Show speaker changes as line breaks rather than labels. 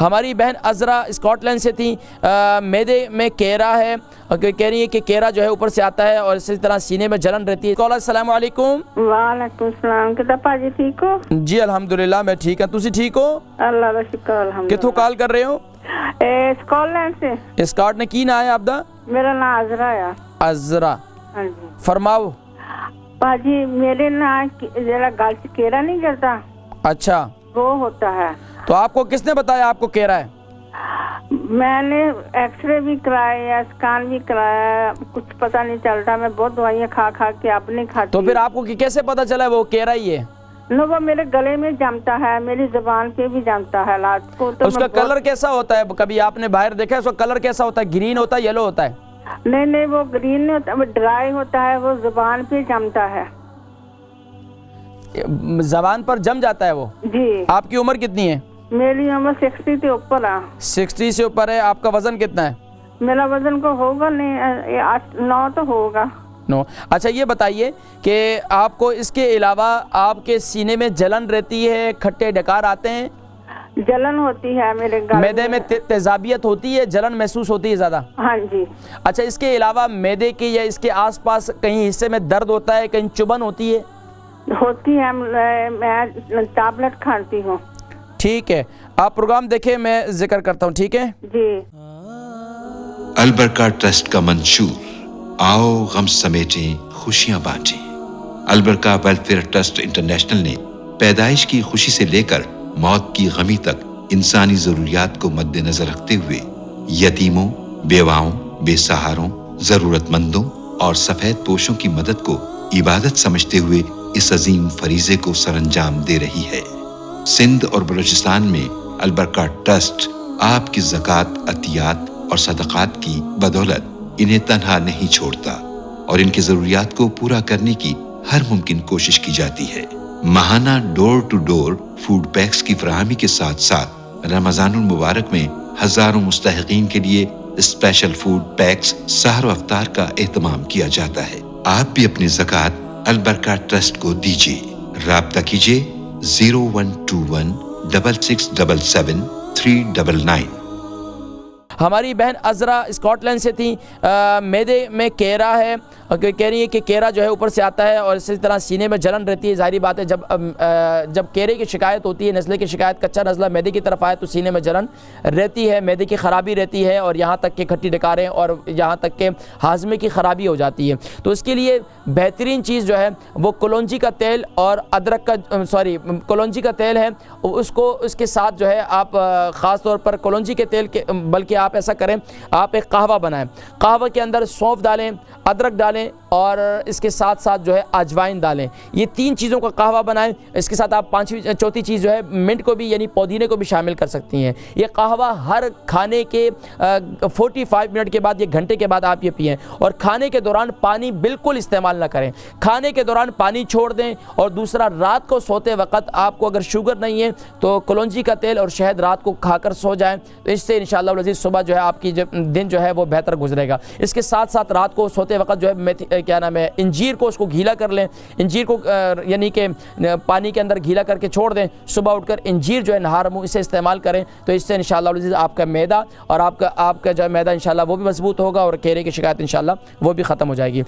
ہماری بہن عذرا Scott land سے تھیں، معدے میں کیڑا ہے اور کہہ رہی ہے کہ کیڑا جو ہے اوپر سے آتا ہے اور اسی طرح سینے میں جلن رہتی ہے۔ کالر السلام علیکم۔
وعلیکم السلام، کدا پاجی ٹھیک ہو؟
جی الحمدللہ میں ٹھیک ہوں، تسی ٹھیک ہو؟
اللہ کا شکر الحمدللہ۔
کتھوں کال کر رہے ہو؟
اسکاٹ لینڈ سے۔
اسکاٹ نے کی نام ہے آپ دا؟
میرا نام عذرا ہے۔
عذرا،
ہاں جی
فرماؤ۔
پاجی میرے نا ذرا گال سے کیڑا نہیں جلتا،
اچھا
وہ ہوتا ہے۔
تو آپ کو کس نے بتایا آپ کو کیڑا ہے؟
میں نے ایکس رے بھی کرایا، اسکان بھی کرایا، کچھ پتہ نہیں چلتا، میں بہت دوائیاں کھا کے اب نہیں کھاتی۔
تو پھر آپ کو کیسے پتا چلا وہ کیڑا ہی ہے؟
نو وہ میرے گلے میں جمتا ہے، میری زبان پہ بھی جمتا ہے رات کو۔ تو
اس کا کلر کیسا ہوتا ہے؟ کبھی آپ نے باہر دیکھا ہے اس کا کلر کیسا ہوتا ہے؟ گرین ہوتا ہے، یلو ہوتا ہے؟
نہیں وہ گرین نہیں ہوتا، وہ ڈرائی ہوتا ہے، وہ زبان پہ جمتا ہے۔
زبان پر جم جاتا ہے وہ؟
جی۔
آپ کی عمر کتنی ہے؟
میری عمر 60 سے اوپر ہے۔
60 سے اوپر ہے۔ آپ کا وزن کتنا ہے؟
میرا وزن کو ہوگا نہیں 9 تو ہوگا۔
9۔ اچھا یہ بتائیے کہ آپ کو اس کے علاوہ آپ کے سینے میں جلن رہتی ہے، کھٹے ڈکار آتے ہیں؟
جلن ہوتی ہے میرے گلے
معدے میں تیزابیت ہوتی ہے، جلن محسوس ہوتی ہے زیادہ؟
ہاں جی۔
اچھا اس کے علاوہ معدے کے یا اس کے آس پاس کہیں حصے میں درد ہوتا ہے، کہیں چبھن ہوتی ہے؟
ہوتی ہے، میں ٹیبلٹ کھاتی ہوں۔
ٹھیک ہے، آپ پروگرام دیکھیں، میں ذکر کرتا ہوں، ٹھیک ہے؟
جی۔
البرکہ ٹرسٹ کا منشور، آؤ غم سمیٹیں خوشیاں بانٹیں۔ البرکہ ویلفیئر ٹرسٹ انٹرنیشنل نے پیدائش کی خوشی سے لے کر موت کی غمی تک انسانی ضروریات کو مد نظر رکھتے ہوئے یتیموں، بیواؤں، بے سہاروں، ضرورت مندوں اور سفید پوشوں کی مدد کو عبادت سمجھتے ہوئے اس عظیم فریضے کو سر انجام دے رہی ہے۔ سندھ اور بلوچستان میں البرکہ ٹرسٹ آپ کی زکوٰۃ، عطیات اور صدقات کی بدولت انہیں تنہا نہیں چھوڑتا اور ان کی ضروریات کو پورا کرنے کی ہر ممکن کوشش کی جاتی ہے۔ ماہانہ ڈور ٹو ڈور فوڈ پیکس کی فراہمی کے ساتھ ساتھ رمضان المبارک میں ہزاروں مستحقین کے لیے اسپیشل فوڈ پیکس سحر و افطار کا اہتمام کیا جاتا ہے۔ آپ بھی اپنی زکوٰۃ البرکہ ٹرسٹ کو دیجیے۔ رابطہ کیجیے 0121 6677 399۔
ہماری بہن عذرا اسکاٹ لینڈ سے تھیں، معدے میں کیڑا ہے اور کہہ رہی ہے کہ کیڑا جو ہے اوپر سے آتا ہے اور اسی طرح سینے میں جلن رہتی ہے۔ ظاہری بات ہے جب کیڑے کی شکایت ہوتی ہے، نزلے کی شکایت، کچا نزلہ معدے کی طرف آئے تو سینے میں جلن رہتی ہے، معدے کی خرابی رہتی ہے اور یہاں تک کہ کھٹی ڈکاریں اور یہاں تک کہ ہاضمے کی خرابی ہو جاتی ہے۔ تو اس کے لیے بہترین چیز جو ہے وہ کلونجی کا تیل اور ادرک کا کلونجی کا تیل ہے، اس کے ساتھ جو ہے آپ خاص طور پر کلونجی کے تیل کے بلکہ آپ ایسا کریں، آپ ایک قہوہ بنائیں، قہوہ کے اندر سونف ڈالیں، ادرک ڈالیں اور اس کے ساتھ ساتھ جو ہے اجوائن ڈالیں۔ یہ 3 چیزوں کا قہوہ بنائیں۔ اس کے ساتھ آپ چوتھی چیز جو ہے منٹ کو بھی یعنی پودینے کو بھی شامل کر سکتی ہیں۔ یہ قہوہ ہر کھانے کے 45 منٹ کے بعد یا گھنٹے کے بعد آپ یہ پئیں اور کھانے کے دوران پانی بالکل استعمال نہ کریں۔ کھانے کے دوران پانی چھوڑ دیں اور دوسرا رات کو سوتے وقت آپ کو اگر شوگر نہیں ہے تو کلونجی کا تیل اور شہد رات کو کھا کر سو جائیں، تو اس سے انشاءاللہ العزیز صبح جو ہے آپ کی دن جو ہے وہ بہتر گزرے گا۔ اس کے ساتھ ساتھ رات کو سوتے وقت جو ہے کیا نام ہے انجیر کو اس کو گھیلا کر لیں، انجیر کو یعنی کہ پانی کے اندر گھیلا کر کے چھوڑ دیں، صبح اٹھ کر انجیر جو ہے نہار منہ اسے استعمال کریں، تو اس سے انشاءاللہ العزیز آپ کا معدہ اور آپ کا جو ہے معدہ انشاءاللہ وہ بھی مضبوط ہوگا اور کیڑے کی شکایت انشاءاللہ وہ بھی ختم ہو جائے گی۔